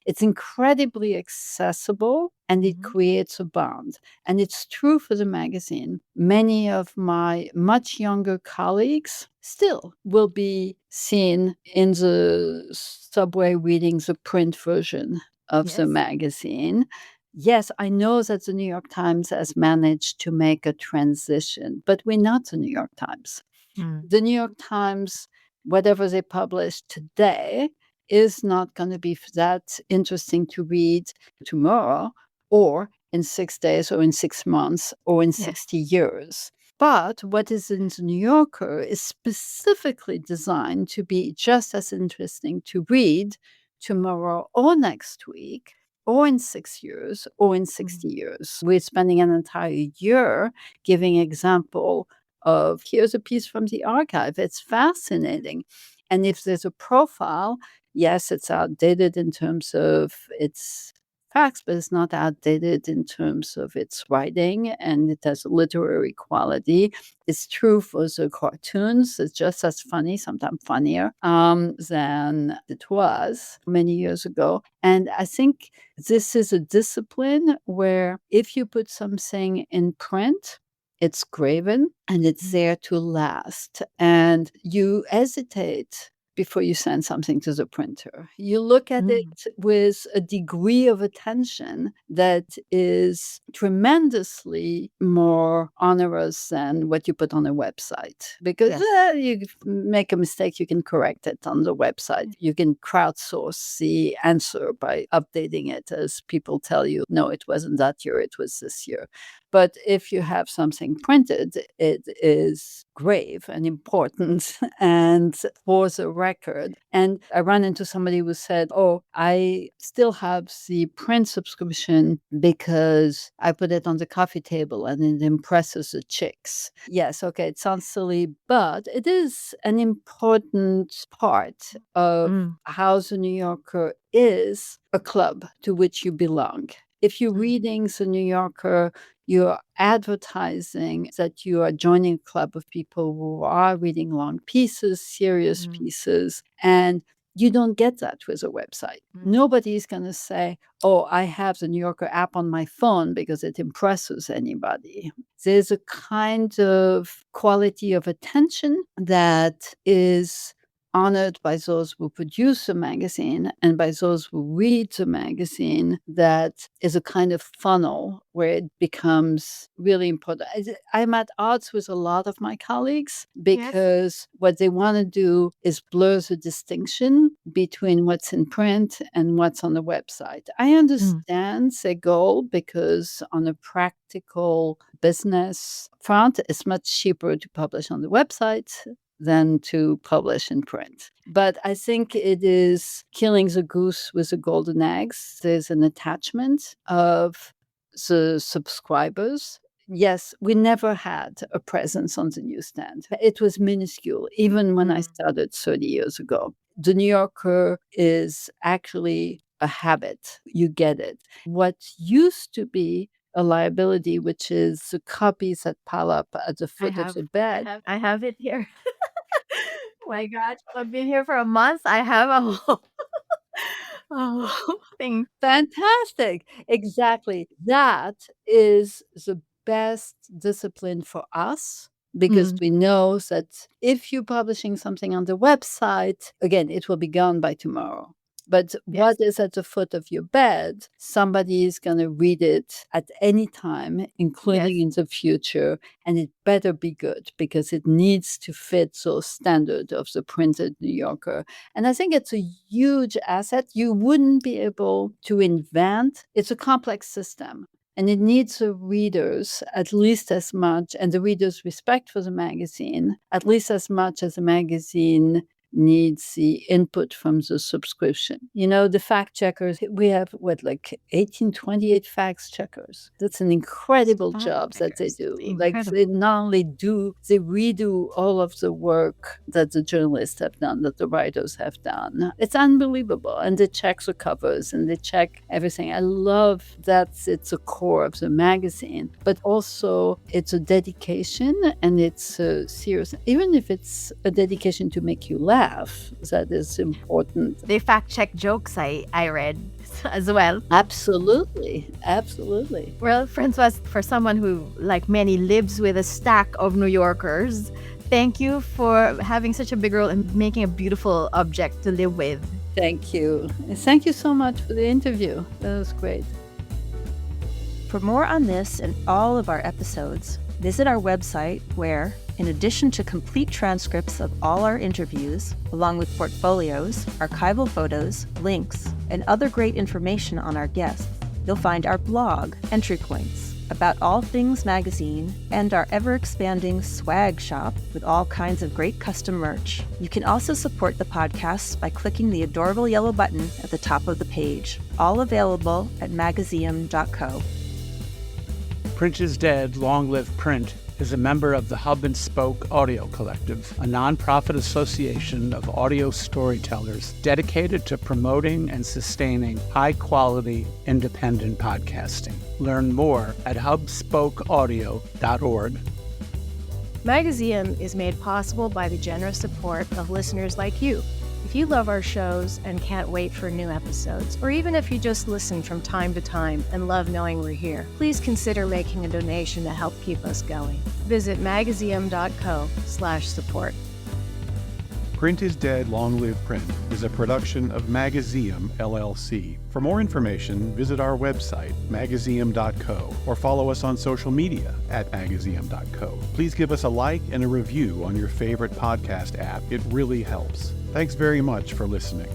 Speaker 5: It's incredibly accessible and it creates a bond. And it's true for the magazine. Many of my much younger colleagues still will be seen in the subway reading the print version of the magazine. Yes, I know that the New York Times has managed to make a transition, but we're not the New York Times. The New York Times, whatever they publish today, is not going to be that interesting to read tomorrow or in 6 days or in 6 months or in 60 years. But what is in the New Yorker is specifically designed to be just as interesting to read tomorrow or next week or in 6 years or in 60 years. We're spending an entire year giving example of here's a piece from the archive. It's fascinating. And if there's a profile, yes, it's outdated in terms of its facts, but it's not outdated in terms of its writing, and it has a literary quality. It's true for the cartoons. It's just as funny, sometimes funnier, than it was many years ago. And I think this is a discipline where if you put something in print, it's graven and it's there to last. And you hesitate before you send something to the printer. You look at it with a degree of attention that is tremendously more onerous than what you put on a website. Because you make a mistake, you can correct it on the website. You can crowdsource the answer by updating it as people tell you, no, it wasn't that year, it was this year. But if you have something printed, it is grave and important and for the record. And I ran into somebody who said, oh, I still have the print subscription because I put it on the coffee table and it impresses the chicks. Yes, okay, it sounds silly, but it is an important part of how the New Yorker is a club to which you belong. If you're reading the New Yorker, you're advertising that you are joining a club of people who are reading long pieces, serious pieces, and you don't get that with a website. Nobody is going to say, oh, I have the New Yorker app on my phone because it impresses anybody. There's a kind of quality of attention that is honored by those who produce the magazine and by those who read the magazine, that is a kind of funnel where it becomes really important. I'm at odds with a lot of my colleagues because what they want to do is blur the distinction between what's in print and what's on the website. I understand their goal because on a practical business front, it's much cheaper to publish on the website than to publish in print. But I think it is killing the goose with the golden eggs. There's an attachment of the subscribers. Yes, we never had a presence on the newsstand. It was minuscule, even when I started 30 years ago. The New Yorker is actually a habit. You get it. What used to be a liability, which is the copies that pile up at the foot of the bed.
Speaker 7: I have it here. My gosh, I've been here for a month. I have a whole thing.
Speaker 5: Fantastic. Exactly. That is the best discipline for us because we know that if you're publishing something on the website, again, it will be gone by tomorrow. But what is at the foot of your bed, somebody is going to read it at any time, including in the future, and it better be good because it needs to fit those standards of the printed New Yorker. And I think it's a huge asset. You wouldn't be able to invent. It's a complex system. And it needs the readers at least as much, and the readers' respect for the magazine, at least as much as the magazine needs the input from the subscription. You know, the fact checkers, we have 1828 fact checkers. That's an incredible job that they do. Like they not only they redo all of the work that the journalists have done, that the writers have done. It's unbelievable. And they check the covers and they check everything. I love that it's a core of the magazine, but also it's a dedication and it's a serious, even if it's a dedication to make you laugh, that is important.
Speaker 7: They fact check jokes I read as well.
Speaker 5: Absolutely.
Speaker 7: Well, Françoise, for someone who, like many, lives with a stack of New Yorkers, thank you for having such a big role in making a beautiful object to live with.
Speaker 5: Thank you. Thank you so much for the interview. That was great.
Speaker 8: For more on this and all of our episodes, visit our website where, in addition to complete transcripts of all our interviews, along with portfolios, archival photos, links, and other great information on our guests, you'll find our blog, Entry Points. about all things magazine, and our ever-expanding swag shop with all kinds of great custom merch. You can also support the podcast by clicking the adorable yellow button at the top of the page. All available at magazium.co.
Speaker 10: Print is Dead, Long Live Print is a member of the Hub and Spoke Audio Collective, a nonprofit association of audio storytellers dedicated to promoting and sustaining high-quality, independent podcasting. Learn more at hubspokeaudio.org.
Speaker 6: Magazium is made possible by the generous support of listeners like you. If you love our shows and can't wait for new episodes, or even if you just listen from time to time and love knowing we're here, please consider making a donation to help keep us going. Visit magazium.co/support.
Speaker 2: Print is Dead, Long Live Print is a production of Magazium, LLC. For more information, visit our website, magazium.co, or follow us on social media at magazium.co. Please give us a like and a review on your favorite podcast app. It really helps. Thanks very much for listening.